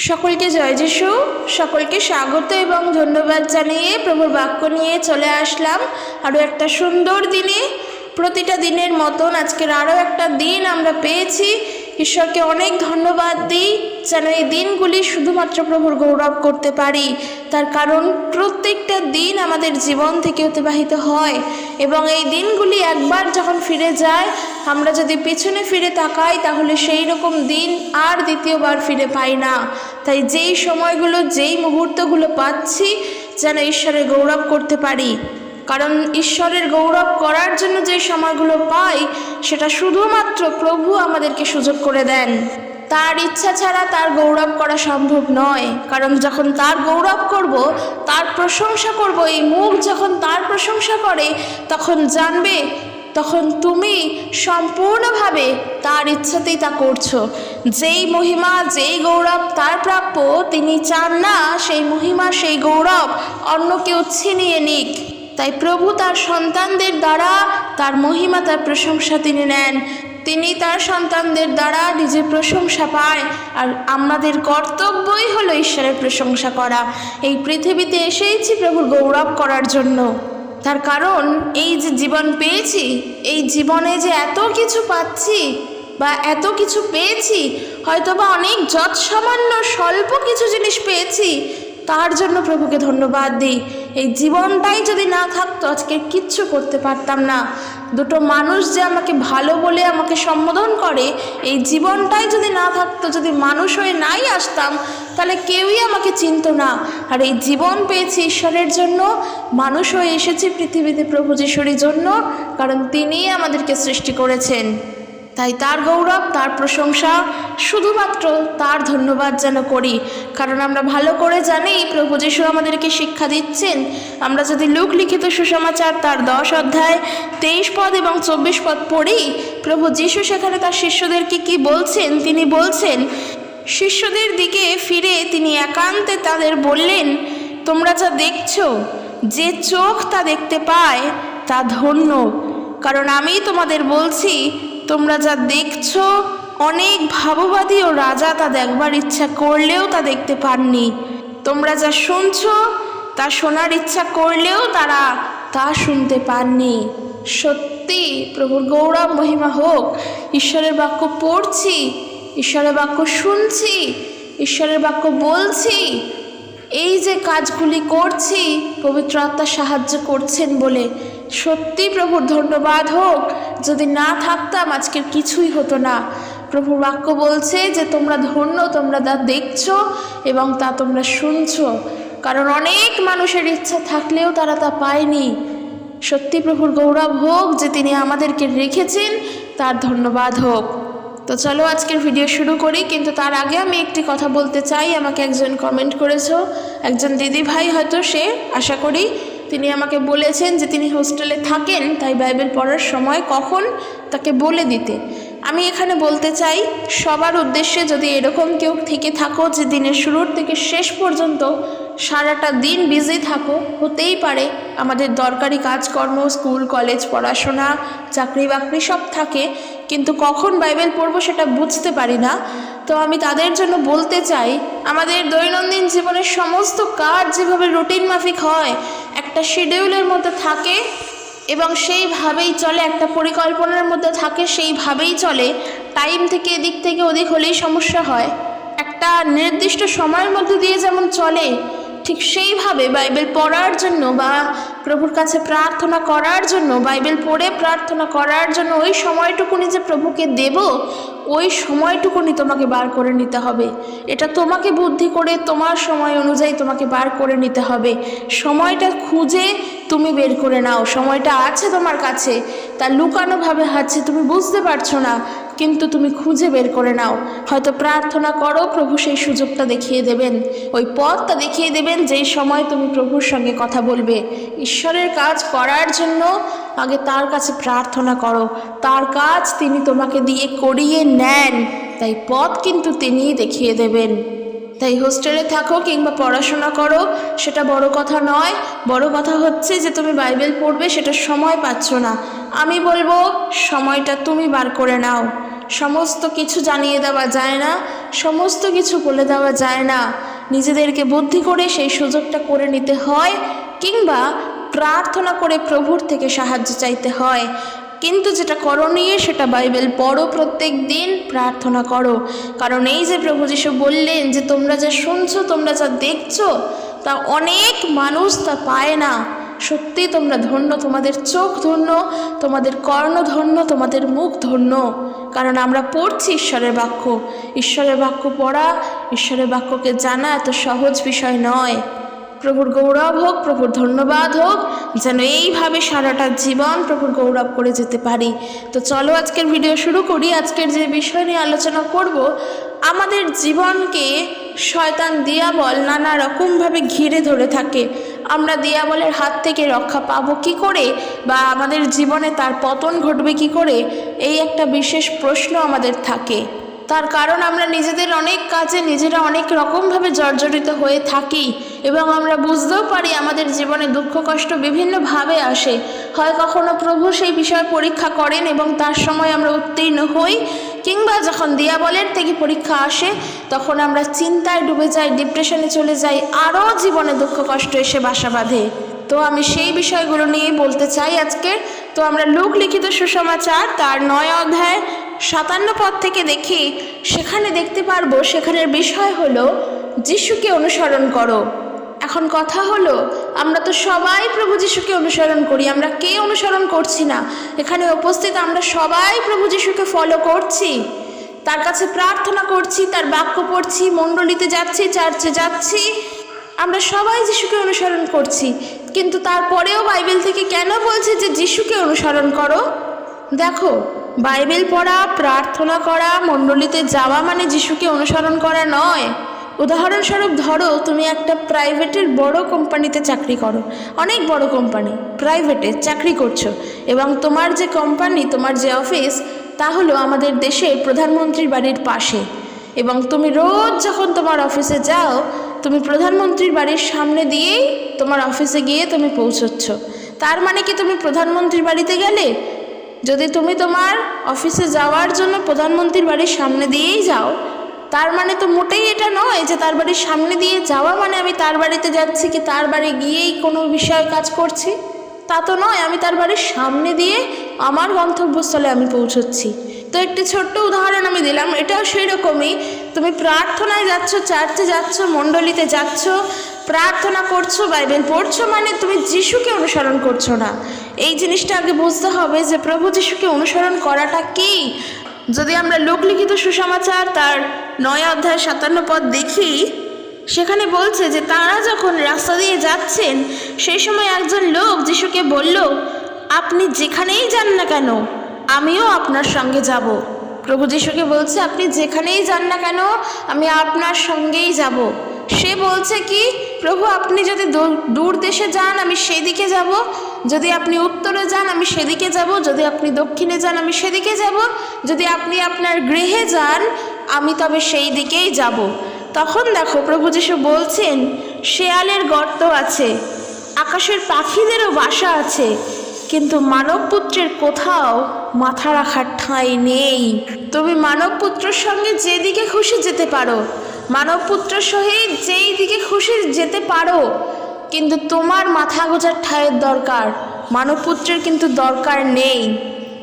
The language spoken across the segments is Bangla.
সকলকে জয় যিশু। সকলকে স্বাগত এবং ধন্যবাদ জানিয়ে প্রভুর বাক্য নিয়ে চলে আসলাম আরও একটা সুন্দর দিনে। প্রতিটা দিনের মতন আজকের আরও একটা দিন আমরা পেয়েছি। ঈশ্বরকে অনেক ধন্যবাদ দিই যেন এই দিনগুলি শুধুমাত্র প্রভুর গৌরব করতে পারি। তার কারণ প্রত্যেকটা দিন আমাদের জীবন থেকে অতিবাহিত হয় এবং এই দিনগুলি একবার যখন ফিরে যায়, আমরা যদি পিছনে ফিরে তাকাই তাহলে সেই রকম দিন আর দ্বিতীয়বার ফিরে পাই না। তাই যেই সময়গুলো, যেই মুহূর্তগুলো পাচ্ছি যেন ঈশ্বরের গৌরব করতে পারি। কারণ ঈশ্বরের গৌরব করার জন্য যে সময়গুলো পাই সেটা শুধুমাত্র প্রভু আমাদেরকে সুযোগ করে দেন। তার ইচ্ছা ছাড়া তার গৌরব করা সম্ভব নয়। কারণ যখন তার গৌরব করব, তার প্রশংসা করব, এই মুখ যখন তার প্রশংসা করে তখন জানবে, তখন তুমি সম্পূর্ণভাবে তার ইচ্ছাতেই তা করছো। যেই মহিমা, যেই গৌরব তার প্রাপ্য, তিনি চান না সেই মহিমা, সেই গৌরব অন্য কেউ ছিনিয়ে নিক। তাই প্রভু তার সন্তানদের দ্বারা তার মহিমা, তার প্রশংসা তিনি নেন। তিনি তার সন্তানদের দ্বারা নিজের প্রশংসা পায়। আর আমাদের কর্তব্যই হলো ঈশ্বরের প্রশংসা করা। এই পৃথিবীতে এসেইছি প্রভুর গৌরব করার জন্য। তার কারণ এই যে জীবন পেয়েছি, এই জীবনে যে এত কিছু পাচ্ছি বা এত কিছু পেয়েছি, হয়তোবা অনেক যৎসামান্য স্বল্প কিছু জিনিস পেয়েছি, তার জন্য প্রভুকে ধন্যবাদ দিই। এই জীবনটাই যদি না থাকতো আজকে কিচ্ছু করতে পারতাম না। দুটো মানুষ যে আমাকে ভালো বলে আমাকে সম্বোধন করে, এই জীবনটাই যদি না থাকতো, যদি মানুষ হয়ে নাই আসতাম, তাহলে কেউই আমাকে চিনতো না। আর এই জীবন পেয়েছি ঈশ্বরের জন্য, মানুষ হয়ে এসেছি পৃথিবীতে প্রভু যিশুর জন্য, কারণ তিনিই আমাদেরকে সৃষ্টি করেছেন। তাই তার গৌরব, তার প্রশংসা, শুধুমাত্র তার ধন্যবাদ যেন করি। কারণ আমরা ভালো করে জানি প্রভু যিশু আমাদেরকে শিক্ষা দিচ্ছেন। আমরা যদি লূক লিখিত সুসমাচার তার 10 অধ্যায় 23 পদ এবং 24 পদ পড়ি, প্রভু যিশু সেখানে তার শিষ্যদেরকে কি বলছেন? তিনি বলছেন, শিষ্যদের দিকে ফিরে তিনি একান্তে তাদের বললেন, তোমরা যা দেখছো, যে চোখ তা দেখতে পায় তা ধন্য। কারণ আমি তোমাদের বলছি, তোমরা যা দেখছো, অনেক ভাববাদী ও রাজা তা দেখবার ইচ্ছা করলেও তা দেখতে পাননি। তোমরা যা শুনছো, তা শোনার ইচ্ছা করলেও তারা তা শুনতে পাননি। সত্যি প্রভুর গৌরব মহিমা হোক। ঈশ্বরের বাক্য পড়ছি, ঈশ্বরের বাক্য শুনছি, ঈশ্বরের বাক্য বলছি, এই যে কাজগুলি করছি পবিত্র আত্মা সাহায্য করছেন বলে সত্যি প্রভুর ধন্যবাদ হোক। যদি না থাকতাম আজকের কিছুই হতো না। প্রভুর বাক্য বলছে যে তোমরা ধন্য, তোমরা তা দেখছো এবং তা তোমরা শুনছো। কারণ অনেক মানুষের ইচ্ছা থাকলেও তারা তা পায়নি। সত্যি প্রভুর গৌরব হোক যে তিনি আমাদেরকে রেখেছেন, তার ধন্যবাদ হোক। তো চলো আজকের ভিডিও শুরু করি। কিন্তু তার আগে আমি একটি কথা বলতে চাই। আমাকে একজন কমেন্ট করেছো, একজন দিদি ভাই, হয়তো সে, আশা করি তিনি আমাকে বলেছেন যে তিনি হোস্টেলে থাকেন, তাই বাইবেল পড়ার সময় কখন তাকে বলে দিতে। আমি এখানে বলতে চাই সবার উদ্দেশ্যে, যদি এরকম কেউ থেকে থাকো যে দিনের শুরুর থেকে শেষ পর্যন্ত সারাটা দিন বিজি থাকো, হতেই পারে, আমাদের দরকারি কাজকর্ম, স্কুল কলেজ, পড়াশোনা, চাকরি বাকরি সব থাকে, কিন্তু কখন বাইবেল পড়বো সেটা বুঝতে পারি না। তো আমি তাদের জন্য বলতে চাই, আমাদের দৈনন্দিন জীবনের সমস্ত কাজ যেভাবে রুটিন মাফিক হয়, একটা শিডিউলের মধ্যে থাকে এবং সেইভাবেই চলে, একটা পরিকল্পনার মধ্যে থাকে, সেইভাবেই চলে। টাইম থেকে এদিক থেকে ওদিক হলেই সমস্যা হয়। একটা নির্দিষ্ট সময়ের মধ্যে দিয়ে যেমন চলে, ঠিক সেইভাবে বাইবেল পড়ার জন্য বা প্রভুর কাছে প্রার্থনা করার জন্য, বাইবেল পড়ে প্রার্থনা করার জন্য ওই সময়টুকুনি যে প্রভুকে দেব, ওই সময়টুকুনি তোমাকে বার করে নিতে হবে। এটা তোমাকে বুদ্ধি করে তোমার সময় অনুযায়ী তোমাকে বার করে নিতে হবে। সময়টা খুঁজে তুমি বের করে নাও। সময়টা আছে তোমার কাছে, তা লুকানোভাবে আছে, তুমি বুঝতে পারছো না, কিন্তু তুমি খুঁজে বের করে নাও। হয়তো প্রার্থনা করো, প্রভু সেই সুযোগটা দেখিয়ে দেবেন, ওই পথটা দেখিয়ে দেবেন যেই সময় তুমি প্রভুর সঙ্গে কথা বলবে। ঈশ্বরের কাজ করার জন্য আগে তার কাছে প্রার্থনা করো, তার কাজ তিনি তোমাকে দিয়ে করিয়ে নেন, তাই পথ কিন্তু তিনিই দেখিয়ে দেবেন। তাই হোস্টেলে থাকো কিংবা পড়াশোনা করো, সেটা বড় কথা নয়। বড় কথা হচ্ছে যে তুমি বাইবেল পড়বে, সেটা সময় পাচ্ছ না। আমি বলবো সময়টা তুমি বার করে নাও। সমস্ত কিছু জানিয়ে দেওয়া যায় না, সমস্ত কিছু বলে দেওয়া যায় না, নিজেদেরকে বুদ্ধি করে সেই সুযোগটা করে নিতে হয়, কিংবা প্রার্থনা করে প্রভুর থেকে সাহায্য চাইতে হয়। কিন্তু যেটা করণীয় সেটা বাইবেল পড়ো, প্রত্যেক দিন প্রার্থনা করো। কারণ এই যে প্রভু যিশু বললেন যে তোমরা যা শুনছো, তোমরা যা দেখছো, তা অনেক মানুষ তা পায় না। সত্যি তোমরা ধন্য, তোমাদের চোখ ধন্য, তোমাদের কর্ণ ধন্য, তোমাদের মুখ ধন্য। কারণ আমরা পড়ছি ঈশ্বরের বাক্য। ঈশ্বরের বাক্য পড়া, ঈশ্বরের বাক্যকে জানা এত সহজ বিষয় নয়। প্রভুর গৌরব হোক, প্রভুর ধন্যবাদ হোক, যেন এইভাবে সারাটা জীবন প্রভুর গৌরব করে যেতে পারি। তো চলো আজকের ভিডিও শুরু করি। আজকের যে বিষয় নিয়ে আলোচনা করব, আমাদের জীবনকে শয়তান দিয়াবল নানা রকমভাবে ঘিরে ধরে থাকে। আমরা দিয়াবলের হাত থেকে রক্ষা পাবো কি করে, বা আমাদের জীবনে তার পতন ঘটবে কি করে, এই একটা বিশেষ প্রশ্ন আমাদের থাকে। তার কারণ আমরা নিজেদের অনেক কাজে নিজেরা অনেক রকমভাবে জর্জরিত হয়ে থাকি, এবং আমরা বুঝতেও পারি আমাদের জীবনে দুঃখ কষ্ট বিভিন্নভাবে আসে। হয় কখনো প্রভু সেই বিষয়ে পরীক্ষা করেন এবং তার সময় আমরা উত্তীর্ণ হই, কিংবা যখন দিয়াবলের থেকে পরীক্ষা আসে তখন আমরা চিন্তায় ডুবে যাই, ডিপ্রেশনে চলে যাই, আরও জীবনে দুঃখ কষ্ট এসে বাসা বাঁধে। তো আমি সেই বিষয়গুলো নিয়েই বলতে চাই আজকে। তো আমরা লূক লিখিত সুসমাচার তার 9 অধ্যায় 57 পদ থেকে দেখি, সেখানে দেখতে পারবো সেখানের বিষয় হলো যিশুকে অনুসরণ করো। এখন কথা হলো, আমরা তো সবাই প্রভু যিশুকে অনুসরণ করি, আমরা কে অনুসরণ করছি না? এখানে উপস্থিত আমরা সবাই প্রভু যিশুকে ফলো করছি, তার কাছে প্রার্থনা করছি, তার বাক্য পড়ছি, মণ্ডলীতে যাচ্ছি, চার্চে যাচ্ছি, আমরা সবাই যিশুকে অনুসরণ করছি। কিন্তু তারপরেও বাইবেল থেকে কেন বলছে যে যিশুকে অনুসরণ করো? দেখো, বাইবেল পড়া, প্রার্থনা করা, মণ্ডলীতে যাওয়া মানে যিশুকে অনুসরণ করা নয়। উদাহরণস্বরূপ ধরো, তুমি একটা প্রাইভেটের বড় কোম্পানিতে চাকরি করো, অনেক বড় কোম্পানি, প্রাইভেটে চাকরি করছো, এবং তোমার যে কোম্পানি, তোমার যে অফিস, তা হলো আমাদের দেশের প্রধানমন্ত্রীর বাড়ির পাশে। এবং তুমি রোজ যখন তোমার অফিসে যাও, তুমি প্রধানমন্ত্রীর বাড়ির সামনে দিয়েই তোমার অফিসে গিয়ে তুমি পৌঁছচ্ছ। তার মানে কি তুমি প্রধানমন্ত্রীর বাড়িতে গেলে? যদি তুমি তোমার অফিসে যাওয়ার জন্য প্রধানমন্ত্রীর বাড়ির সামনে দিয়েই যাও, তার মানে তো মোটেই এটা নয় যে তার বাড়ির সামনে দিয়ে যাওয়া মানে আমি তার বাড়িতে যাচ্ছি, কি তার বাড়ি গিয়েই কোনো বিষয়ে কাজ করছি, তা তো নয়। আমি তার বাড়ির সামনে দিয়ে আমার গন্তব্যস্থলে আমি পৌঁছচ্ছি। তো একটি ছোট্ট উদাহরণ আমি দিলাম, এটাও সেই রকমই। তুমি প্রার্থনায় যাচ্ছ, চার্চে যাচ্ছ, মণ্ডলীতে যাচ্ছ, প্রার্থনা করছো, বাইবেল পড়ছো, মানে তুমি যিশুকে অনুসরণ করছো না। এই জিনিসটা আগে বুঝতে হবে যে প্রভু যিশুকে অনুসরণ করাটা কি। যদি আমরা লূক লিখিত সুসমাচার তার 9 অধ্যায় 57 পদ দেখি, সেখানে বলছে যে তারা যখন রাস্তা দিয়ে যাচ্ছেন, সেই সময় একজন লোক যিশুকে বলল, আপনি যেখানেই যান না কেন আমিও আপনার সঙ্গে যাব। প্রভু যিশুকে বলছে, আপনি যেখানেই যান না কেন আমি আপনার সঙ্গেই যাব। সে বলছে কি, প্রভু আপনি যদি দূর দেশে যান আমি সেদিকে যাব, যদি আপনি উত্তরে যান আমি সেদিকে যাব, যদি আপনি দক্ষিণে যান আমি সেদিকে যাব, যদি আপনি আপনার গৃহে যান আমি তবে সেই দিকেই যাব। তখন দেখো প্রভু যিশু বলছেন, শেয়ালের গর্ত আছে, আকাশের পাখিদেরও বাসা আছে, কিন্তু মানবপুত্রের কোথাও মাথা রাখার ঠাঁই নেই। তুমি মানবপুত্রের সঙ্গে যেদিকে খুশি যেতে পারো, মানবপুত্রের সহিত যেই দিকে খুশি যেতে পারো, কিন্তু তোমার মাথা গোজার ঠাঁইয়ের দরকার, মানবপুত্রের কিন্তু দরকার নেই।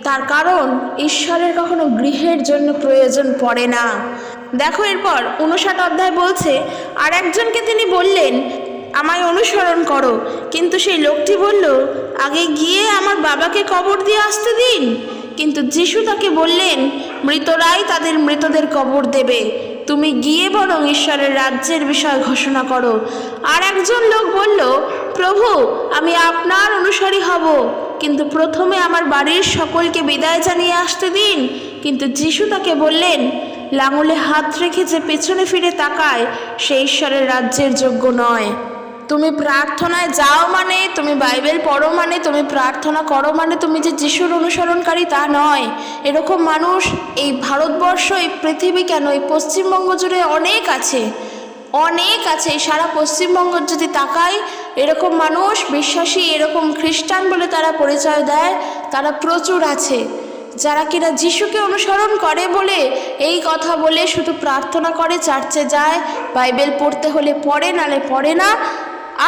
তার কারণ ঈশ্বরের কখনো গৃহের জন্য প্রয়োজন পড়ে না। দেখো এরপর 59 অধ্যায় বলছে, আর একজনকে তিনি বললেন, আমায় অনুসরণ করো। কিন্তু সেই লোকটি বলল, আগে গিয়ে আমার বাবাকে কবর দিয়ে আসতে দিন। কিন্তু যিশু তাকে বললেন, মৃতরাই তাদের মৃতদের কবর দেবে, তুমি গিয়ে বরং ঈশ্বরের রাজ্যের বিষয় ঘোষণা করো। আর একজন লোক বলল, প্রভু আমি আপনার অনুসারী হব, কিন্তু প্রথমে আমার বাড়ির সকলকে বিদায় জানিয়ে আসতে দিন। কিন্তু যিশু তাকে বললেন, লাঙলে হাত রেখে যে পেছনে ফিরে তাকায় সে ঈশ্বরের রাজ্যের যোগ্য নয়। তুমি প্রার্থনায় যাও মানে, তুমি বাইবেল পড়ো মানে, তুমি প্রার্থনা করো মানে তুমি যে যিশুর অনুসরণকারী তা নয়। এরকম মানুষ এই ভারতবর্ষ, এই পৃথিবী কেন, এই পশ্চিমবঙ্গ জুড়ে অনেক আছে, অনেক আছে। সারা পশ্চিমবঙ্গ যদি তাকাই, এরকম মানুষ বিশ্বাসী, এরকম খ্রিস্টান বলে তারা পরিচয় দেয়, তারা প্রচুর আছে। যারা কিনা যিশুকে অনুসরণ করে বলে এই কথা বলে শুধু প্রার্থনা করে, চার্চে যায়, বাইবেল পড়তে হলে পড়ে, নালে পড়ে না,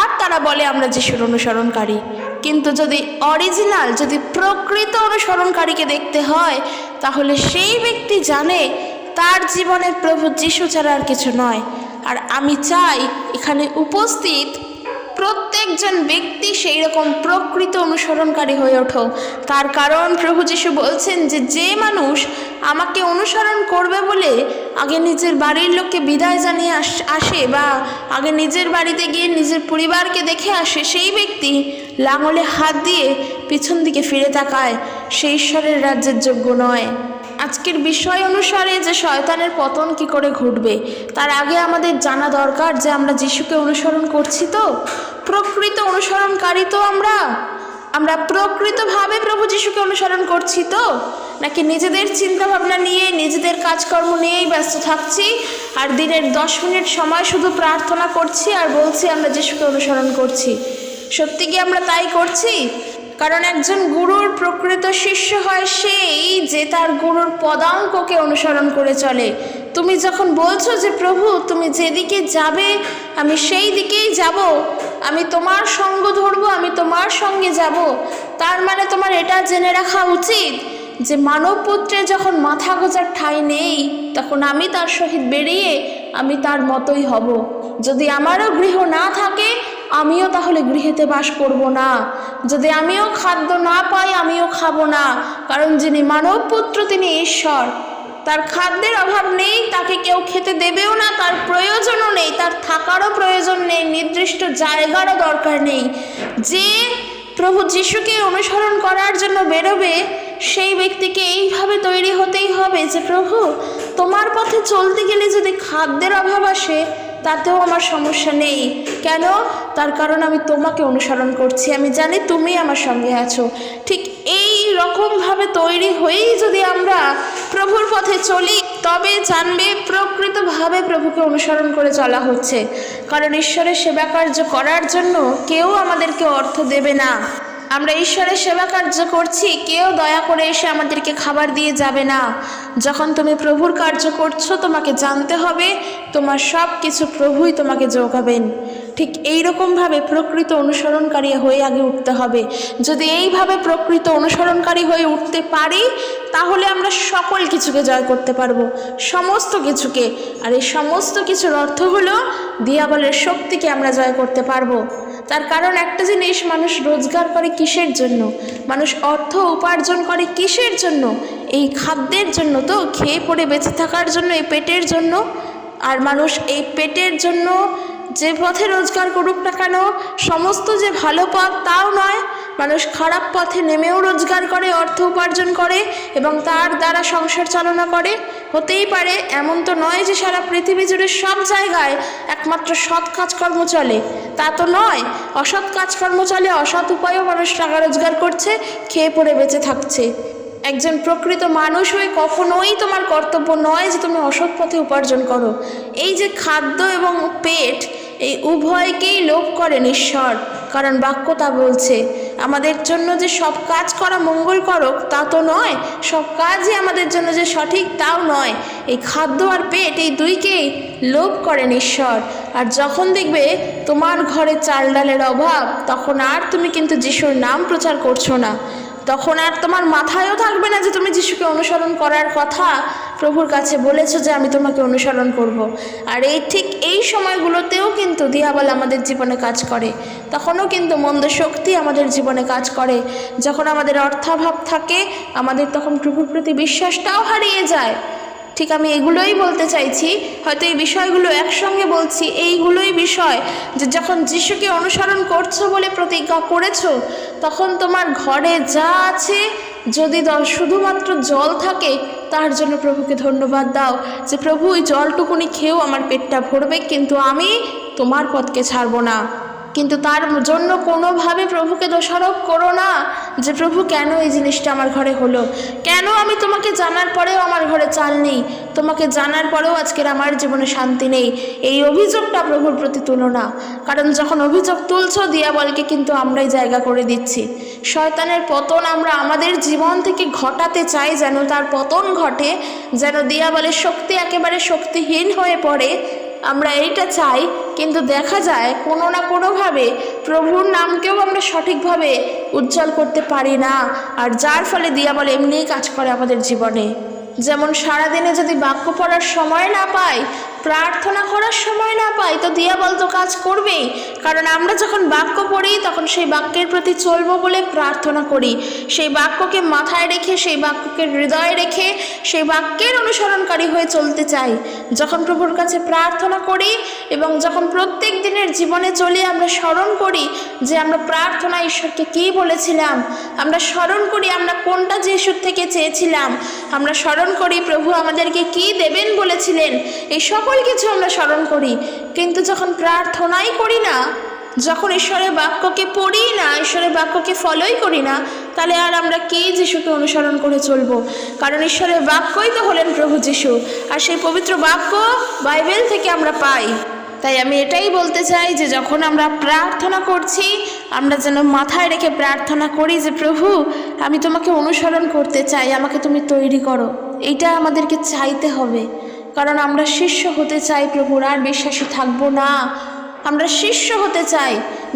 আর তারা বলে আমরা যিশুর অনুসরণকারী। কিন্তু যদি অরিজিনাল, যদি প্রকৃত অনুসরণকারীকে দেখতে হয়, তাহলে সেই ব্যক্তি জানে তার জীবনে প্রভু যিশু ছাড়া আর কিছু নয়। আর আমি চাই এখানে উপস্থিত প্রত্যেকজন ব্যক্তি সেই রকম প্রকৃত অনুসরণকারী হয়ে ওঠো। তার কারণ প্রভু যিশু বলছেন যে যে মানুষ আমাকে অনুসরণ করবে বলে আগে নিজের বাড়ির লোককে বিদায় জানিয়ে আসে, বা আগে নিজের বাড়িতে গিয়ে নিজের পরিবারকে দেখে আসে, সেই ব্যক্তি লাঙলে হাত দিয়ে পিছন দিকে ফিরে তাকায়, সে ঈশ্বরের রাজ্যের যোগ্য নয়। আজকের বিষয় অনুসারে যে শয়তানের পতন কি করে ঘটবে, তার আগে আমাদের জানা দরকার যে আমরা যিশুকে অনুসরণ করছি তো, প্রকৃত অনুসরণকারী তো আমরা প্রকৃতভাবে প্রভু যিশুকে অনুসরণ করছি তো, নাকি নিজেদের চিন্তা ভাবনা নিয়ে, নিজেদের কাজকর্ম নিয়েই ব্যস্ত থাকছি, আর দিনের 10 মিনিট সময় শুধু প্রার্থনা করছি আর বলছি আমরা যিশুকে অনুসরণ করছি? সত্যি কি আমরা তাই করছি? কারণ একজন গুরুর প্রকৃত শিষ্য হয় সেই যে তার গুরুর পদাঙ্ককে অনুসরণ করে চলে। তুমি যখন বলছো যে প্রভু তুমি যেদিকে যাবে আমি সেই দিকেই যাব, আমি তোমার সঙ্গ ধরবো, আমি তোমার সঙ্গে যাব, তার মানে তোমার এটা জেনে রাখা উচিত যে মানব পুত্রের যখন মাথা গোঁজার ঠাঁই নেই, তখন আমি তার সহিত বেরিয়ে আমি তার মতোই হব। যদি আমারও গৃহ না থাকে আমিও তাহলে গৃহেতে বাস করব না, যদি আমিও খাদ্য না পাই আমিও খাবো না। কারণ যিনি মানব পুত্র তিনি ঈশ্বর, তার খাদ্যের অভাব নেই, তাকে কেউ খেতে দেবেও না, তার প্রয়োজনও নেই, তার থাকারও প্রয়োজন নেই, নির্দিষ্ট জায়গারও দরকার নেই। যে প্রভু যিশুকে অনুসরণ করার জন্য বেরোবে সেই ব্যক্তিকে এইভাবে তৈরি হতেই হবে যে প্রভু তোমার পথে চলতে গেলে যদি খাদ্যের অভাব আসে তাতেও আমার সমস্যা নেই। কেন? তার কারণ আমি তোমাকে অনুসরণ করছি, আমি জানি তুমি আমার সঙ্গে আছো। ঠিক এই রকমভাবে তৈরি হয়েই যদি আমরা প্রভুর পথে চলি তবে জানবে প্রকৃতভাবে প্রভুকে অনুসরণ করে চলা হচ্ছে। কারণ ঈশ্বরের সেবা কার্য করার জন্য কেউ আমাদেরকে অর্থ দেবে না। আমরা ঈশ্বরের সেবা কার্য করছি, কেউ দয়া করে এসে আমাদেরকে খাবার দিয়ে যাবে না। যখন তুমি প্রভুর কার্য করছো তোমাকে জানতে হবে তোমার সব কিছু প্রভুই তোমাকে যোগাবেন। ঠিক এই রকমভাবে প্রকৃত অনুসরণকারী হয়ে আগে উঠতে হবে। যদি এইভাবে প্রকৃত অনুসরণকারী হয়ে উঠতে পারি তাহলে আমরা সকল কিছুকে জয় করতে পারবো, সমস্ত কিছুকে। আর এই সমস্ত কিছুর অর্থ হলো দিয়াবলের শক্তিকে আমরা জয় করতে পারবো। তার কারণ একটা জিনিস, মানুষ রোজগার করে কিসের জন্য? মানুষ অর্থ উপার্জন করে কিসের জন্য? এই খাদ্যের জন্য তো, খেয়ে পড়ে বেঁচে থাকার জন্য, এই পেটের জন্য। আর মানুষ এই পেটের জন্য যে পথে রোজগার করুক না কেন সমস্ত যে ভালো পথ তাও নয়। মানুষ খারাপ পথে নেমেও রোজগার করে, অর্থ উপার্জন করে এবং তার দ্বারা সংসার চালনা করে। হতেই পারে, এমন তো নয় যে সারা পৃথিবী জুড়ে সব জায়গায় একমাত্র সৎ কাজকর্ম চলে, তা তো নয়। অসৎ কাজকর্ম চলে, অসৎ উপায়েও মানুষ টাকা রোজগার করছে, খেয়ে পড়ে বেঁচে থাকছে। একজন প্রকৃত মানুষ হয়ে কখনোই তোমার কর্তব্য নয় যে তুমি অসৎ পথে উপার্জন করো। এই যে খাদ্য এবং পেট, এই উভয়কেই লোভ করেন ঈশ্বর। কারণ বাক্য তা বলছে, আমাদের জন্য যে সব কাজ করা মঙ্গলকরক তা তো নয়, সব কাজই আমাদের জন্য যে সঠিক তাও নয়। এই খাদ্য আর পেট এই দুইকেই লোভ করেন ঈশ্বর। আর যখন দেখবে তোমার ঘরে চাল ডালের অভাব, তখন আর তুমি কিন্তু যিশুর নাম প্রচার করছো না, তখন আর তোমার মাথায়ও থাকবে না যে তুমি যিশুকে অনুসরণ করার কথা প্রভুর কাছে বলেছো যে আমি তোমাকে অনুসরণ করব। আর ঠিক এই সময়গুলোতেও কিন্তু দিয়াবল আমাদের জীবনে কাজ করে, তখনও কিন্তু মন্দ শক্তি আমাদের জীবনে কাজ করে। যখন আমাদের অর্থাভাব থাকে আমাদের তখন প্রভুর প্রতি বিশ্বাসটাও হারিয়ে যায়। ঠিক আমি এগুলোই বলতে চাইছি, হয়তো এই বিষয়গুলো একসঙ্গে বলছি। এইগুলোই বিষয় যে যখন যিশুকে অনুসরণ করছো বলে প্রতিজ্ঞা করেছো, তখন তোমার ঘরে যা আছে যদি শুধুমাত্র জল থাকে তার জন্য প্রভুকে ধন্যবাদ দাও যে প্রভু ওই জলটুকুনি খেয়েও আমার পেটটা ভরবে, কিন্তু আমি তোমার পথকে ছাড়বো না। কিন্তু তার জন্য কোনোভাবে প্রভুকে দোষারোপ করো না যে প্রভু কেন এই জিনিসটা আমার ঘরে হলো, কেন আমি তোমাকে জানার পরেও আমার ঘরে চাল নেই, তোমাকে জানার পরেও আজকের আমার জীবনে শান্তি নেই। এই অভিযোগটা প্রভুর প্রতি তুলো না, কারণ যখন অভিযোগ তুলছো দিয়াবলকে কিন্তু আমরাই জায়গা করে দিচ্ছি। শয়তানের পতন আমরা আমাদের জীবন থেকে ঘটাতে চাই, যেন তার পতন ঘটে, যেন দিয়াবলের শক্তি একেবারে শক্তিহীন হয়ে পড়ে, আমরা এইটা চাই। কিন্তু দেখা যায় কোনো না কোনোভাবে প্রভুর নামকেও আমরা সঠিকভাবে উজ্জ্বল করতে পারি না, আর যার ফলে দিয়াবল এমনিই কাজ করে আমাদের জীবনে। যেমন সারাদিনে যদি বাক্য পড়ার সময় না পাই, প্রার্থনা করার সময় না পাই, তো দিয়াবল তো কাজ করবেই। কারণ আমরা যখন বাক্য পড়ি তখন সেই বাক্যের প্রতি চলবো বলে প্রার্থনা করি, সেই বাক্যকে মাথায় রেখে, সেই বাক্যকে হৃদয়ে রেখে, সেই বাক্যের অনুসরণকারী হয়ে চলতে চাই। যখন প্রভুর কাছে প্রার্থনা করি এবং যখন প্রত্যেক দিনের জীবনে চলে আমরা স্মরণ করি যে আমরা প্রার্থনা ঈশ্বরকে কী বলেছিলাম, আমরা স্মরণ করি আমরা কোনটা যিশুর থেকে চেয়েছিলাম, আমরা স্মরণ করি প্রভু আমাদেরকে কি দেবেন বলেছিলেন, এই সকল কিছু আমরা স্মরণ করি। কিন্তু যখন প্রার্থনাই করি না, যখন ঈশ্বরের বাক্যকে পড়ি না, ঈশ্বরের বাক্যকে ফলোই করি না, তাহলে আর আমরা কি যিশুকে অনুসরণ করে চলবো? কারণ ঈশ্বরের বাক্যই তো হলেন প্রভু যিশু, আর সেই পবিত্র বাক্য বাইবেল থেকে আমরা পাই। তাই আমি এটাই বলতে চাই যে যখন আমরা প্রার্থনা করছি, আমরা যেন মাথায় রেখে প্রার্থনা করি যে প্রভু আমি তোমাকে অনুসরণ করতে চাই, আমাকে তুমি তৈরি করো। এইটা আমাদেরকে চাইতে হবে, কারণ আমরা শিষ্য হতে চাই প্রভুর, আর বিশ্বাসী থাকবো না। আমরা শিষ্য হতে চাই।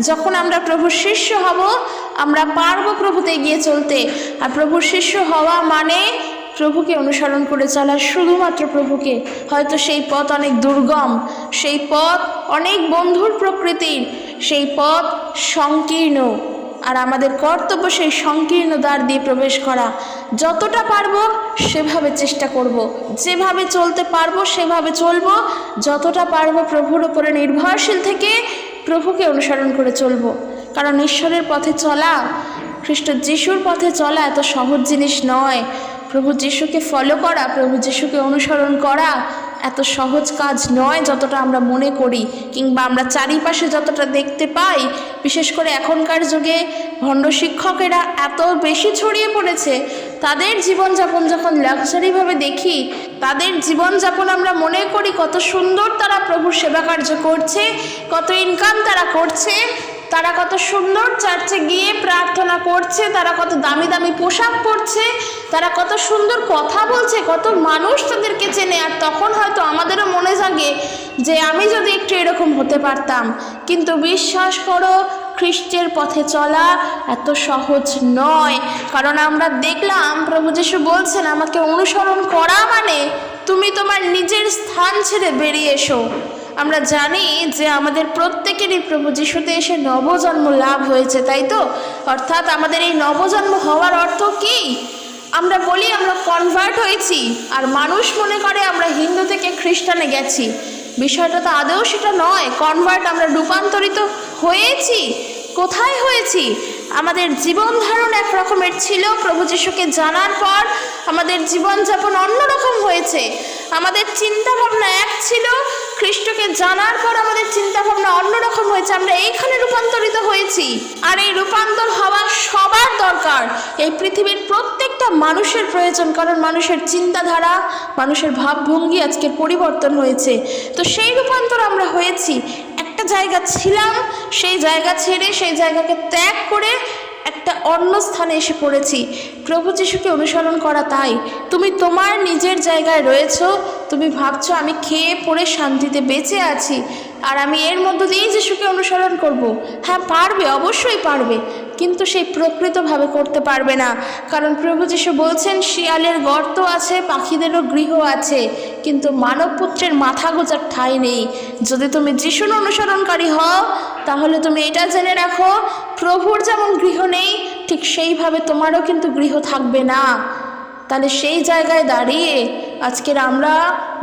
যখন আমরা প্রভুর শিষ্য হব, আমরা পারবো প্রভুতে এগিয়ে চলতে। আর প্রভুর শিষ্য হওয়া মানে প্রভুকে অনুসরণ করে চলা, শুধুমাত্র প্রভুকে। হয়তো সেই পথ অনেক দুর্গম, সেই পথ অনেক বন্ধুর প্রকৃতির, সেই পথ সংকীর্ণ, আর আমাদের কর্তব্য সেই সংকীর্ণ দ্বার দিয়ে প্রবেশ করা। যতটা পারবো সেভাবে চেষ্টা করব, যেভাবে চলতে পারবো সেভাবে চলবো, যতটা পারবো প্রভুর উপরে নির্ভরশীল থেকে প্রভুকে অনুসরণ করে চলবো। কারণ ঈশ্বরের পথে চলা, খ্রিস্ট যিশুর পথে চলা এত সহজ জিনিস নয়। প্রভু যিশুকে ফলো করা, প্রভু যিশুকে অনুসরণ করা এত সহজ কাজ নয় যতটা আমরা মনে করি, কিংবা আমরা চারিপাশে যতটা দেখতে পাই। বিশেষ করে এখনকার যুগে ভণ্ড শিক্ষকেরা এত বেশি ছড়িয়ে পড়েছে, তাদের জীবনযাপন যখন লাক্সারিভাবে দেখি, তাদের জীবনযাপন আমরা মনে করি কত সুন্দর তারা প্রভুর সেবা কার্য করছে, কত ইনকাম তারা করছে, তারা কত সুন্দর চার্চে গিয়ে প্রার্থনা করছে, তারা কত দামি দামি পোশাক পরছে, তারা কত সুন্দর কথা বলছে, কত মানুষ তাদেরকে চেনে। আর তখন হয়তো আমাদেরও মনে জাগে যে আমি যদি একটু এরকম হতে পারতাম। কিন্তু বিশ্বাস করো, খ্রিস্টের পথে চলা এত সহজ নয়। কারণ আমরা দেখলাম প্রভু যিশু বলছেন আমাকে অনুসরণ করা মানে তুমি তোমার নিজের স্থান ছেড়ে বেরিয়ে এসো। আমরা জানি যে আমাদের প্রত্যেকেরই প্রভু যিশুতে এসে নবজন্ম লাভ হয়েছে, তাই তো? অর্থাৎ আমাদের এই নবজন্ম হওয়ার অর্থ কি? আমরা বলি আমরা কনভার্ট হয়েছি, আর মানুষ মনে করে আমরা হিন্দু থেকে খ্রিস্টানে গেছি। বিষয়টা তো আদৌ সেটা নয়। কনভার্ট আমরা রূপান্তরিত হয়েছি। কোথায় হয়েছি? আমাদের জীবন ধারণ এক রকমের ছিল, প্রভু যিশুকে জানার পর আমাদের জীবনযাপন অন্যরকম হয়েছে। আমাদের চিন্তা ভাবনা এক ছিল, খ্রিস্টকে জানার পর আমাদের চিন্তা ভাবনা অন্যরকম হয়েছে। আমরা এইখানে রূপান্তরিত হয়েছি, আর এই রূপান্তর হওয়া সবার দরকার। এই পৃথিবীর প্রত্যেকটা মানুষের প্রয়োজন, কারণ মানুষের চিন্তাধারা, মানুষের ভাবভঙ্গি আজকের পরিবর্তন হয়েছে। তো সেই রূপান্তর আমরা হয়েছি। একটা জায়গা ছিলাম, সেই জায়গা ছেড়ে, সেই জায়গাকে ত্যাগ করে একটা অন্য স্থানে এসে পড়েছি। প্রভু যিশুকে অনুসরণ করা তাই। তুমি তোমার নিজের জায়গায় রয়েছো, তুমি ভাবছো আমি খেয়ে পড়ে শান্তিতে বেঁচে আছি, আর আমি এর মধ্য দিয়েই যিশুকে অনুসরণ করব। হ্যাঁ পারবে, অবশ্যই পারবে, কিন্তু সেই প্রকৃতভাবে করতে পারবে না। কারণ প্রভু যিশু বলছেন শিয়ালের গর্ত আছে, পাখিদেরও গৃহ আছে, কিন্তু মানবপুত্রের মাথা গোজার ঠাঁই নেই। যদি তুমি যিশুর অনুসরণকারী হও, তাহলে তুমি এটা জেনে রাখো, প্রভুর যেমন গৃহ নেই, ঠিক সেইভাবে তোমারও কিন্তু গৃহ থাকবে না। তাহলে সেই জায়গায় দাঁড়িয়ে আজকের আমরা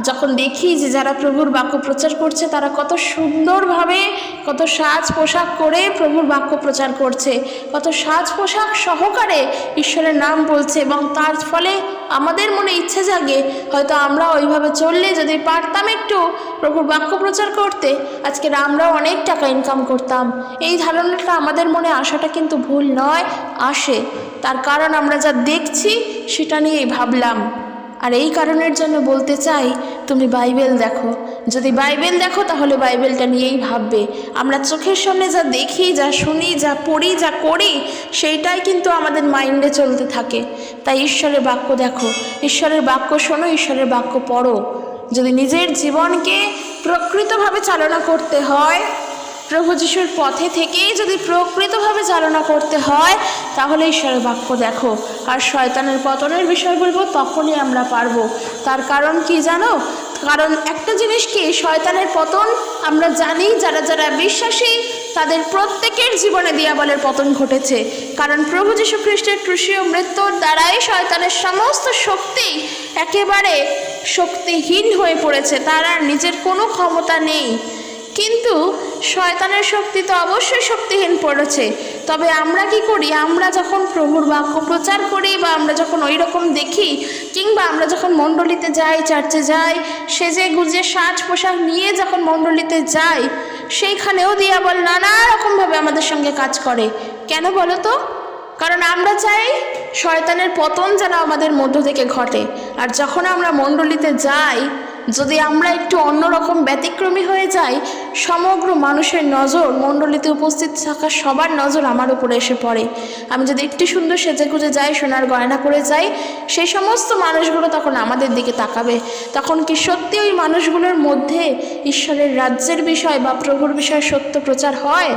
যখন দেখি যে যারা প্রভুর বাক্য প্রচার করছে তারা কত সুন্দরভাবে কত সাজ পোশাক করে প্রভুর বাক্য প্রচার করছে, কত সাজ পোশাক সহকারে ঈশ্বরের নাম বলছে, এবং তার ফলে আমাদের মনে ইচ্ছে জাগে হয়তো আমরা ওইভাবে চললে যদি পারতাম একটু প্রভুর বাক্য প্রচার করতে, আজকের আমরাও অনেক টাকা ইনকাম করতাম। এই ধারণাটা আমাদের মনে আসাটা কিন্তু ভুল নয়, আসে। তার কারণ আমরা যা দেখছি সেটা নিয়েই ভাবলাম। আর এই কারণের জন্য বলতে চাই, তুমি বাইবেল দেখো। যদি বাইবেল দেখো তাহলে বাইবেলটা নিয়েই ভাববে। আমরা চোখের সামনে যা দেখি, যা শুনি, যা পড়ি, যা করি, সেইটাই কিন্তু আমাদের মাইন্ডে চলতে থাকে। তাই ঈশ্বরের বাক্য দেখো, ঈশ্বরের বাক্য শোনো, ঈশ্বরের বাক্য পড়ো। যদি নিজের জীবনকে প্রকৃতভাবে চালনা করতে হয়, প্রভু যিশুর পথে থেকেই যদি প্রকৃতভাবে চালনা করতে হয়, তাহলে ঈশ্বরের বাক্য দেখো। আর শয়তানের পতনের বিষয় বলবো, তখনই আমরা পারবো। তার কারণ কি জানো? কারণ একটা জিনিস কি, শয়তানের পতন আমরা জানি, যারা যারা বিশ্বাসী তাদের প্রত্যেকের জীবনে দিয়াবলের পতন ঘটেছে। কারণ প্রভু যীশু খ্রিস্টের ক্রুশীয় মৃত্যুর দ্বারাই শয়তানের সমস্ত শক্তি একেবারে শক্তিহীন হয়ে পড়েছে, তার আর নিজের কোনো ক্ষমতা নেই। কিন্তু শয়তানের শক্তি তো অবশ্যই শক্তিহীন পড়েছে। তবে আমরা কি করি? আমরা যখন প্রভুর বাক্য প্রচার করি, বা আমরা যখন ওই রকম দেখি, কিংবা আমরা যখন মণ্ডলীতে যাই, চার্চে যাই, সেজে গুজে সাজ পোশাক নিয়ে যখন মণ্ডলীতে যাই, সেইখানেও দিয়াবল নানা রকমভাবে আমাদের সঙ্গে কাজ করে। কেন বলো তো? কারণ আমরা চাই শয়তানের পতন যেন আমাদের মধ্য থেকে ঘটে। আর যখন আমরা মণ্ডলীতে যাই, যদি আমরা একটু অন্যরকম ব্যতিক্রমী হয়ে যাই, সমগ্র মানুষের নজর, মণ্ডলীতে উপস্থিত থাকা সবার নজর আমার উপরে এসে পড়ে। আমি যদি একটু সুন্দর সেজে গুজে যাই, সোনার গয়না পরে যাই, সেই সমস্ত মানুষগুলো তখন আমাদের দিকে তাকাবে। তখন কি সত্যি ওই মানুষগুলোর মধ্যে ঈশ্বরের রাজ্যের বিষয় বা প্রভুর বিষয়ে সত্য প্রচার হয়?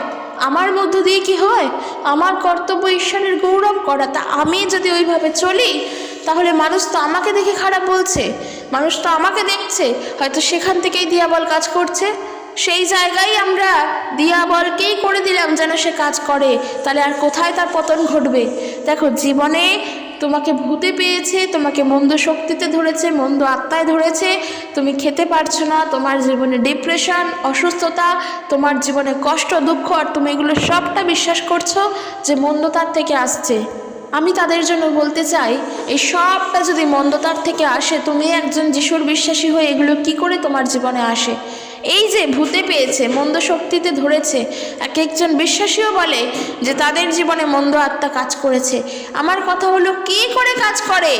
আমার মধ্য দিয়ে কি হয়? আমার কর্তব্য ঈশ্বরের গৌরব করা। তা আমি যদি ওইভাবে চলি, তাহলে মানুষ তো আমাকে দেখে খারাপ বলছে, মানুষ তো আমাকে দেখছে, হয়তো সেখান থেকেই দিয়াবল কাজ করছে। সেই জায়গায় আমরা দিয়াবলকেই করে দিলাম যেন সে কাজ করে, তাহলে আর কোথায় তার পতন ঘটবে? দেখো, জীবনে তোমাকে ভূতে পেয়েছে, তোমাকে মন্দ শক্তিতে ধরেছে, মন্দ আত্মায় ধরেছে, তুমি খেতে পারছো না, তোমার জীবনে ডিপ্রেশন, অসুস্থতা, তোমার জীবনে কষ্ট, দুঃখ, আর তুমি এগুলো সবটা বিশ্বাস করছো যে মন্দতার থেকে আসছে। আমি তাদের জন্য বলতে চাই, এই সবটা যদি মন্দতার থেকে আসে, তুমি একজন যিশুর বিশ্বাসী হয়ে এগুলো কি করে তোমার জীবনে আসে? এই যে ভূতে পেয়েছে, মন্দ শক্তিতে ধরেছে, এক একজন বিশ্বাসীও বলে যে তাদের জীবনে মন্দ আত্মা কাজ করেছে। আমার কথা হলো, কি করে কাজ করে?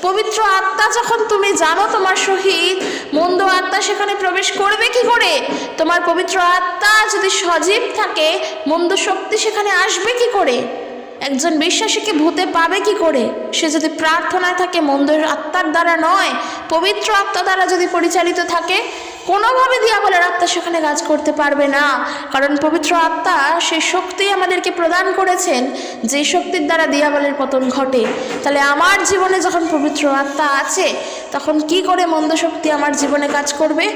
পবিত্র আত্মা যখন তুমি জানো তোমার সহিত, মন্দ আত্মা সেখানে প্রবেশ করবে কি করে? তোমার পবিত্র আত্মা যদি সজীব থাকে, মন্দ শক্তি সেখানে আসবে কি করে? একজন বিশ্বাসীকে ভূতে পাবে কি করে? সে যদি প্রার্থনায় থাকে, মন্দ আত্মার দ্বারা নয়, পবিত্র আত্মা দ্বারা যদি পরিচালিত থাকে, কোনোভাবে দিয়াবলের আত্মা সেখানে কাজ করতে পারবে না। কারণ পবিত্র আত্মা সেই শক্তি আমাদেরকে প্রদান করেছেন, যে শক্তির দ্বারা দিয়াবলের পতন ঘটে। তাহলে আমার জীবনে যখন পবিত্র আত্মা আছে, তখন কি করে মন্দ শক্তি আমার জীবনে কাজ করবে?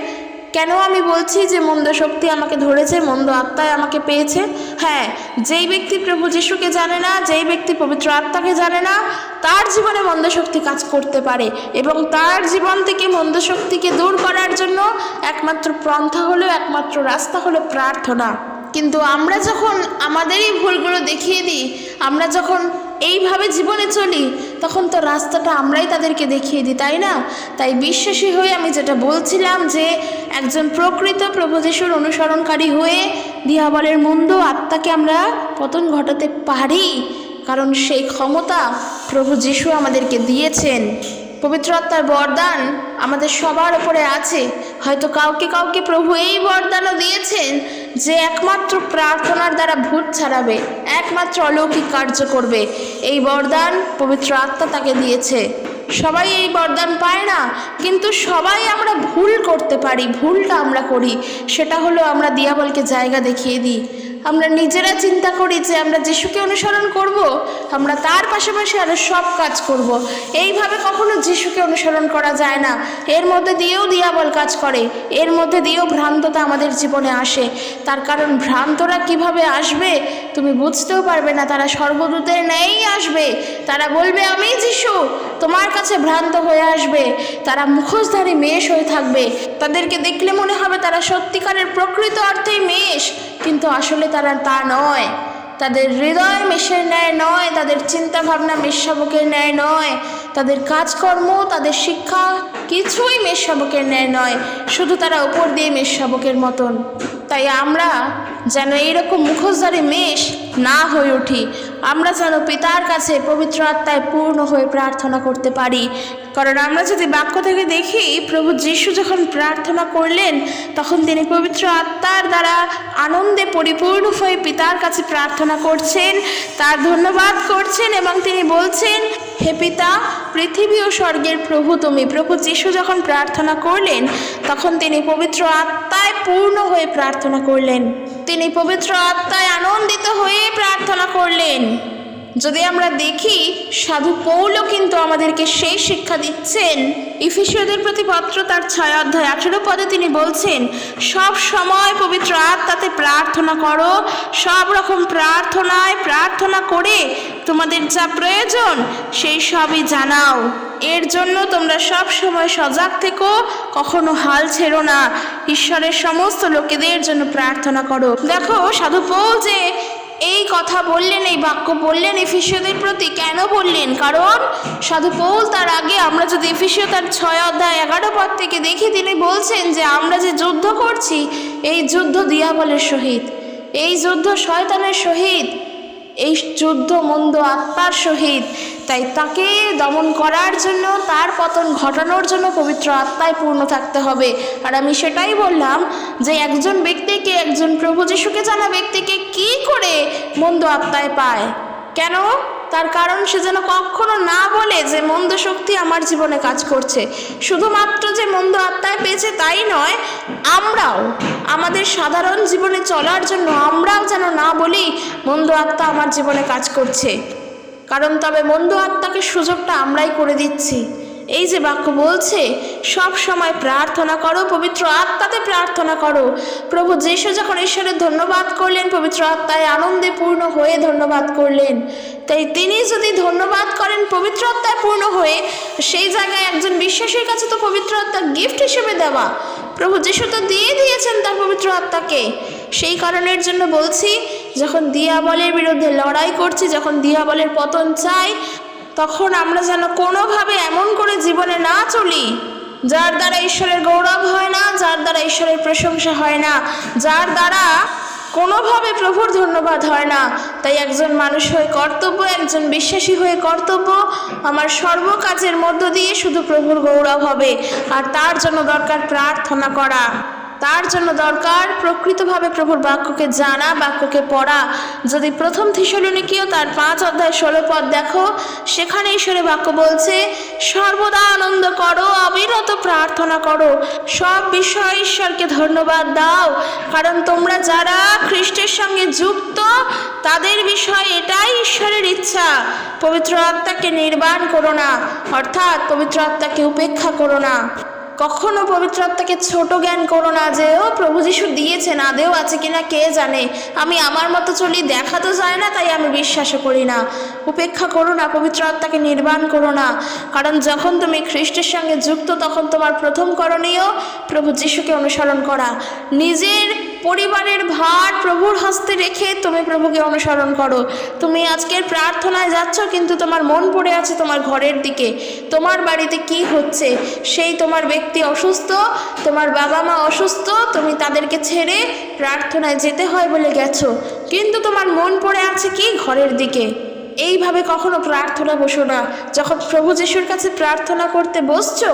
কেন আমি বলছি যে মন্দ শক্তি আমাকে ধরেছে, মন্দ আত্মায় আমাকে পেয়েছে? হ্যাঁ, যেই ব্যক্তি প্রভু যিশুকে জানে না, যেই ব্যক্তি পবিত্র আত্মাকে জানে না, তার জীবনে মন্দ শক্তি কাজ করতে পারে। এবং তার জীবন থেকে মন্দ শক্তিকে দূর করার জন্য একমাত্র পন্থা হলো, একমাত্র রাস্তা হলো প্রার্থনা। কিন্তু আমরা যখন আমাদের এই ভুলগুলো দেখিয়ে দিই, আমরা যখন এইভাবে জীবনে চলি, তখন তো রাস্তাটা আমরাই তাদেরকে দেখিয়ে দিই, তাই না? তাই বিশ্বাসী হয়ে আমি যেটা বলছিলাম, যে একজন প্রকৃত প্রভু যিশুর অনুসরণকারী হয়ে দিয়াবলের মন্দ আত্মাকে আমরা পতন ঘটাতে পারি, কারণ সেই ক্ষমতা প্রভু যিশু আমাদেরকে দিয়েছেন। পবিত্র আত্মার বরদান আমাদের সবার উপরে আছে। হয়তো কাউকে কাউকে প্রভু এই বরদানও দিয়েছেন যে একমাত্র প্রার্থনার দ্বারা ভূত ছাড়াবে, একমাত্র অলৌকিক কার্য করবে। এই বরদান পবিত্র আত্মা তাকে দিয়েছে। সবাই এই বরদান পায় না, কিন্তু সবাই আমরা ভুল করতে পারি। ভুলটা আমরা করি, সেটা হলো আমরা দিয়াবলকে জায়গা দেখিয়ে দিই। আমরা নিজেরা চিন্তা করি যে আমরা যিশুকে অনুসরণ করব, আমরা তার পাশাপাশি আরও সব কাজ করব। এইভাবে কখনো যিশুকে অনুসরণ করা যায় না। এর মধ্যে দিয়েও দিয়াবল কাজ করে, এর মধ্যে দিয়েও ভ্রান্ততা আমাদের জীবনে আসে। তার কারণ ভ্রান্তরা কিভাবে আসবে তুমি বুঝতেও পারবে না। তারা স্বর্গদূতের ন্যায়ই আসবে, তারা বলবে আমি যিশু, তোমার কাছে ভ্রান্ত হয়ে আসবে। তারা মুখোশধারী মেষ হয়ে থাকবে, তাদেরকে দেখলে মনে হবে তারা সত্যিকারের প্রকৃত অর্থেই মেষ, কিন্তু আসলে তারা তা নয়। তাদের হৃদয় মেষের ন্যায় নয়, তাদের চিন্তা ভাবনা মেষশাবকের ন্যায় নয়, তাদের কাজকর্ম, তাদের শিক্ষা কিছুই মেষশাবকের ন্যায় নয়, শুধু তারা উপর দিয়ে মেষশাবকের মতন। তাই আমরা যেন এইরকম মুখোশধারী মেষ না হয়ে উঠি, আমরা যেন পিতার কাছে পবিত্র আত্মায় পূর্ণ হয়ে প্রার্থনা করতে পারি। কারণ আমরা যদি বাক্য থেকে দেখি, প্রভু যিশু যখন প্রার্থনা করলেন তখন তিনি পবিত্র আত্মার দ্বারা আনন্দে পরিপূর্ণ হয়ে পিতার কাছে প্রার্থনা করছেন, তার ধন্যবাদ করছেন এবং তিনি বলছেন, হে পিতা, পৃথিবী ও স্বর্গের প্রভু তুমি। প্রভু যিশু যখন প্রার্থনা করলেন তখন তিনি পবিত্র আত্মায় পূর্ণ হয়ে প্রার্থনা করলেন, তিনি পবিত্র আত্মায় আনন্দিত হয়ে প্রার্থনা করলেন। যদি আমরা দেখি, সাধু পৌলও কিন্তু আমাদেরকে সেই শিক্ষা দিচ্ছেন। ইফিসীয়দের প্রতি পত্র তার 6 অধ্যায় 18 পদে তিনি বলছেন, সব সময় পবিত্র আত্মাতে প্রার্থনা করো, সব রকম প্রার্থনায় প্রার্থনা করে তোমাদের যা প্রয়োজন সেই সবই জানাও। এর জন্য তোমরা সব সময় সজাগ থেকো, কখনো হাল ছেড়ো না, ঈশ্বরের সমস্ত লোকেদের জন্য প্রার্থনা করো। দেখো সাধু পৌল যে এই কথা বললেন, এই বাক্য বললেন এফিসীয়দের প্রতি, কেন বললেন? কারণ সাধু পৌল তার আগে, আমরা যদি এফিসীয় তার 6 অধ্যায় 11 পদ থেকে দেখি, তিনি বলছেন যে আমরা যে যুদ্ধ করছি, এই যুদ্ধ দিয়াবলের সহিত, এই যুদ্ধ শয়তানের সহিত, এই যুদ্ধ মন্দ আত্মার সহিত। তাই তাকে দমন করার জন্য, তার পতন ঘটানোর জন্য পবিত্র আত্মায় পূর্ণ থাকতে হবে। আর আমি সেটাই বললাম যে একজন ব্যক্তিকে, একজন প্রভু যিশুকে জানা ব্যক্তিকে কি করে মন্দ আত্মায় পায়? কেন? তার কারণ সে যেন কখনো না বলে যে মন্দ শক্তি আমার জীবনে কাজ করছে। শুধুমাত্র যে মন্দ আত্মায় পেয়েছে তাই নয়, আমরাও আমাদের সাধারণ জীবনে চলার জন্য আমরাও যেন না বলি মন্দ আত্মা আমার জীবনে কাজ করছে। কারণ তবে মন্দ আত্মাকে সুযোগটা আমরাই করে দিচ্ছি। এই যে বাক্য বলছে, সব সময় প্রার্থনা করো, পবিত্র আত্মাতে প্রার্থনা করো। প্রভু যিশু যখন ঈশ্বরের ধন্যবাদ করলেন, পবিত্র আত্মায় আনন্দে পূর্ণ হয়ে ধন্যবাদ করলেন। তাই তিনি যদি ধন্যবাদ করেন পবিত্র আত্মায় পূর্ণ হয়ে, সেই জায়গায় একজন বিশ্বাসীর কাছে তো পবিত্র আত্মা গিফট হিসেবে দেওয়া। প্রভু যিশু তো দিয়ে দিয়েছেন তার পবিত্র আত্মাকে। সেই কারণের জন্য বলছি, যখন দিয়াবলের বিরুদ্ধে লড়াই করছি, যখন দিয়াবলের পতন চাই, তখন আমরা যেন কোনোভাবে এমন করে জীবনে না চলি যার দ্বারা ঈশ্বরের গৌরব হয় না, যার দ্বারা ঈশ্বরের প্রশংসা হয় না, যার দ্বারা কোনোভাবে প্রভুর ধন্যবাদ হয় না। তাই একজন মানুষ হয়ে কর্তব্য, একজন বিশ্বাসী হয়ে কর্তব্য, আমার সর্বকাজের মধ্য দিয়ে শুধু প্রভুর গৌরব হবে। আর তার জন্য দরকার প্রার্থনা করা, তার জন্য দরকার প্রকৃতভাবে প্রভুর বাক্যকে জানা, বাক্যকে পড়া। যদি প্রথম থিসলনিকীয় তার 5 অধ্যায় 16 পদ দেখো, সেখানে ঈশ্বরের বাক্য বলছে, সর্বদা আনন্দ করো, অবিরত প্রার্থনা করো, সব বিষয়ে ঈশ্বরকে ধন্যবাদ দাও, কারণ তোমরা যারা খ্রিস্টের সঙ্গে যুক্ত তাদের বিষয় এটাই ঈশ্বরের ইচ্ছা। পবিত্র আত্মাকে নির্বাণ করো না, অর্থাৎ পবিত্র আত্মাকে উপেক্ষা করো না। কখনো পবিত্র আত্মাকে ছোট জ্ঞান করো না যে ও প্রভু যিশু দিয়েছেন, আদেও আছে কিনা কে জানে, আমি আমার মতো চলি, দেখা তো যায় না তাই আমি বিশ্বাসও করি না। উপেক্ষা করো না, পবিত্র আত্মাকে নির্বাণ করো না। কারণ যখন তুমি খ্রিস্টের সঙ্গে যুক্ত, তখন তোমার প্রথম করণীয় প্রভু যিশুকে অনুসরণ করা। নিজের পরিবারের ভার প্রভুর হস্তে রেখে তুমি প্রভুকে অনুসরণ করো। তুমি আজকের প্রার্থনায় যাচ্ছ, কিন্তু তোমার মন পড়ে আছে তোমার ঘরের দিকে, তোমার বাড়িতে কি হচ্ছে, সেই তোমার ব্যক্তি অসুস্থ, তোমার বাবা মা অসুস্থ, তুমি তাদেরকে ছেড়ে প্রার্থনায় যেতে হয় বলে গেছো, কিন্তু তোমার মন পড়ে আছে কি ঘরের দিকে। এইভাবে কখনো প্রার্থনা বসো না। যখন প্রভু যিশুর কাছে প্রার্থনা করতে বসছো,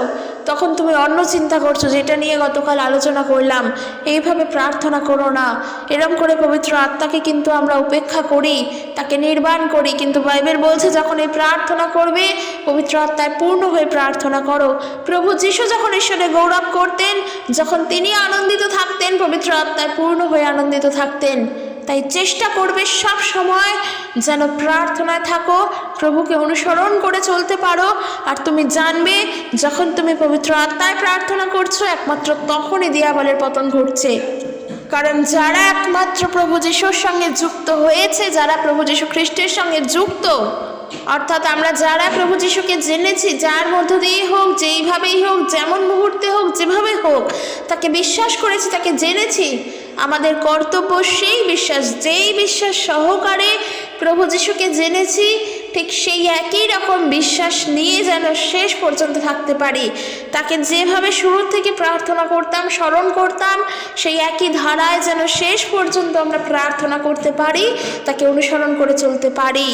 তখন তুমি অন্য চিন্তা করছো, যেটা নিয়ে গতকাল আলোচনা করলাম। এইভাবে প্রার্থনা করো না। এরম করে পবিত্র আত্মাকে কিন্তু আমরা উপেক্ষা করি, তাকে নির্বাণ করি। কিন্তু বাইবেল বলছে, যখন এই প্রার্থনা করবে, পবিত্র আত্মায় পূর্ণ হয়ে প্রার্থনা করো। প্রভু যিশু যখন ঈশ্বরে গৌরব করতেন, যখন তিনি আনন্দিত থাকতেন, পবিত্র আত্মায় পূর্ণ হয়ে আনন্দিত থাকতেন। তাই চেষ্টা করবে সব সময় যেন প্রার্থনায় থাকো, প্রভুকে অনুসরণ করে চলতে পারো। আর তুমি জানবে, যখন তুমি পবিত্র আত্মায় প্রার্থনা করছো, একমাত্র তখনই দিয়াবলের পতন ঘটছে। কারণ যারা একমাত্র প্রভু যিশুর সঙ্গে যুক্ত হয়েছে, যারা প্রভু যীশু খ্রিস্টের সঙ্গে যুক্ত, অর্থাৎ আমরা যারা প্রভু যিশুকে জেনেছি, যার মধ্য দিয়েই হোক, যেইভাবেই হোক, যেমন মুহূর্তে হোক, যেভাবে হোক, তাকে বিশ্বাস করেছি, তাকে জেনেছি, আমাদের কর্তব্য সেই বিশ্বাস, যেই বিশ্বাস সহকারে প্রভু যিশুকে জেনেছি, ঠিক সেই একই রকম বিশ্বাস নিয়ে যেন শেষ পর্যন্ত থাকতে পারি। তাকে যেভাবে শুরু থেকে প্রার্থনা করতাম, স্মরণ করতাম, সেই একই ধারায় যেন শেষ পর্যন্ত আমরা প্রার্থনা করতে পারি, তাকে অনুসরণ করে চলতে পারি।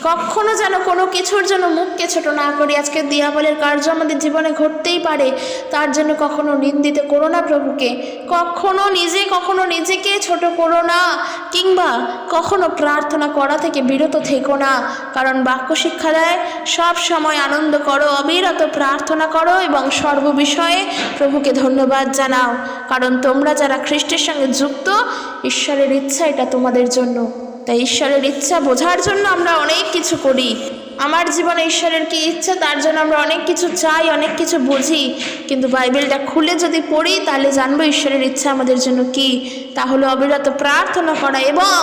কখনো যেন কোনো কিছুর জন্য মুখকে ছোট না করি। আজকে দিয়াবলের কার্য আমাদের জীবনে ঘটতেই পারে, তার জন্য কখনো নিন্দিত করো না প্রভুকে, কখনো নিজেকে ছোট করো না, কিংবা কখনো প্রার্থনা করা থেকে বিরত থেকো না। কারণ বাক্য শিক্ষা দেয়, সব সময় আনন্দ করো, অবিরত প্রার্থনা করো এবং সর্ববিষয়ে প্রভুকে ধন্যবাদ জানাও। কারণ তোমরা যারা খ্রিস্টের সঙ্গে যুক্ত, ঈশ্বরের ইচ্ছা এটা তোমাদের জন্য। তাই ঈশ্বরের ইচ্ছা বোঝার জন্য আমরা অনেক কিছু করি। আমার জীবনে ঈশ্বরের কি ইচ্ছা, তার জন্য আমরা অনেক কিছু চাই, অনেক কিছু বুঝি, কিন্তু বাইবেলটা খুলে যদি পড়ি তাহলে জানবো ঈশ্বরের ইচ্ছা আমাদের জন্য কি। তা হলো অবিরত প্রার্থনা করা এবং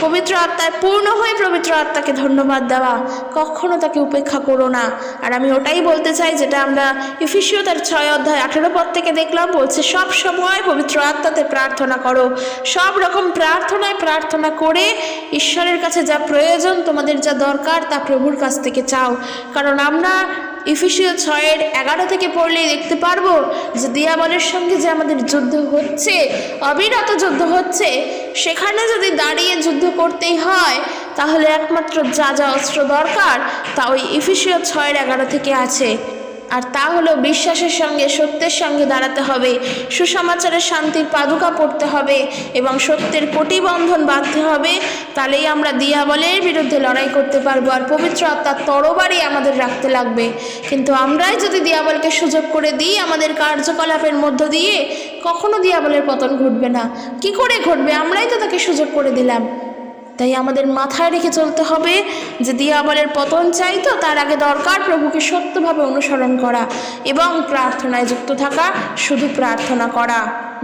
পবিত্র আত্মায় পূর্ণ হয়ে পবিত্র আত্মাকে ধন্যবাদ দেওয়া। কখনো তাকে উপেক্ষা করো না। আর আমি ওটাই বলতে চাই যেটা আমরা ইফিসীয় তার 6 অধ্যায় 18 পদ থেকে দেখলাম, বলছে সব সময় পবিত্র আত্মাতে প্রার্থনা করো। সব রকম প্রার্থনা করে ঈশ্বরের কাছে যা প্রয়োজন, তোমাদের যা দরকার, তা প্রভুর কাছ থেকে চাও। কারণ আমরা ইফিসীয় 6:11 থেকে পড়লেই দেখতে পারবো যে দিয়াবলের সঙ্গে যে আমাদের যুদ্ধ হচ্ছে, অবিরত যুদ্ধ হচ্ছে, সেখানে যদি দাঁড়িয়ে যুদ্ধ করতেই হয় তাহলে একমাত্র যা যা অস্ত্র দরকার তা ওই ইফিসীয় 6:11 থেকে আছে। আর তা হলো বিশ্বাসের সঙ্গে, সত্যের সঙ্গে দাঁড়াতে হবে, সুসমাচারের শান্তির পাদুকা পড়তে হবে এবং সত্যের কটিবন্ধন বাঁধতে হবে। তাহলেই আমরা দিয়াবলের বিরুদ্ধে লড়াই করতে পারবো আর পবিত্র আত্মার তরবারি আমাদের রাখতে লাগবে। কিন্তু আমরাই যদি দিয়াবলকে সুযোগ করে দিই আমাদের কার্যকলাপের মধ্য দিয়ে, কখনো দিয়াবলের পতন ঘটবে না। কি করে ঘটবে? আমরাই তো তাকে সুযোগ করে দিলাম। তাই আমাদের মাথায় রেখে চলতে হবে যে দিয়াবলের পতন চাই তো তার আগে দরকার প্রভুকে সত্যভাবে অনুসরণ করা এবং প্রার্থনায় যুক্ত থাকা, শুধু প্রার্থনা করা।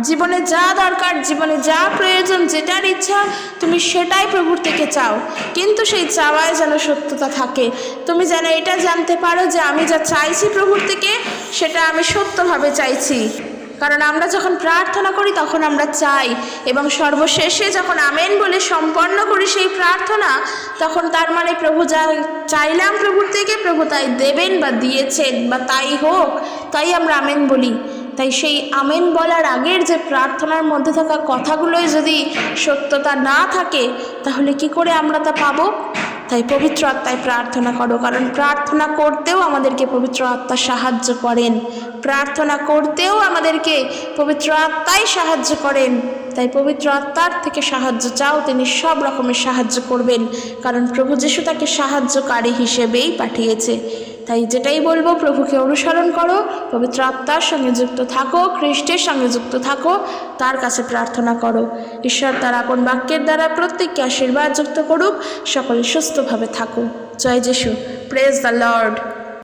জীবনে যা দরকার, জীবনে যা প্রয়োজন, যেটার ইচ্ছা তুমি সেটাই প্রভুর থেকে চাও, কিন্তু সেই চাওয়ায় যেন সত্যতা থাকে। তুমি যেন এটা জানতে পারো যে আমি যা চাইছি প্রভুর থেকে সেটা আমি সত্যভাবে চাইছি। কারণ আমরা যখন প্রার্থনা করি তখন আমরা চাই এবং সর্বশেষে যখন আমেন বলে সম্পন্ন করি সেই প্রার্থনা, তখন তার মানে প্রভু যা চাইলাম প্রভুর থেকে প্রভু তাই দেবেন বা দিয়েছেন, বা তাই হোক, তাই আমরা আমেন বলি। তাই সেই আমেন বলার আগের যে প্রার্থনার মধ্যে থাকা কথাগুলোই যদি সত্যতা না থাকে তাহলে কি করে আমরা তা পাবো? তাই পবিত্র আত্মায় প্রার্থনা করো, কারণ প্রার্থনা করতেও আমাদেরকে পবিত্র আত্মা সাহায্য করেন। প্রার্থনা করতেও আমাদেরকে পবিত্র আত্মাই সাহায্য করেন। তাই পবিত্র আত্মার থেকে সাহায্য চাও, তিনি সব রকমের সাহায্য করবেন, কারণ প্রভু যিশু তাকে সাহায্যকারী হিসেবেই পাঠিয়েছে। তাই যেটাই বলবো, প্রভুকে অনুসরণ করো, পবিত্র আত্মার সঙ্গে যুক্ত থাকো, খ্রিস্টের সঙ্গে যুক্ত থাকো, তার কাছে প্রার্থনা করো। ঈশ্বর তার আপন বাক্যের দ্বারা প্রত্যেককে আশীর্বাদ যুক্ত করুক। সকলে সুস্থভাবে থাকো। জয় যিশু। Praise the Lord.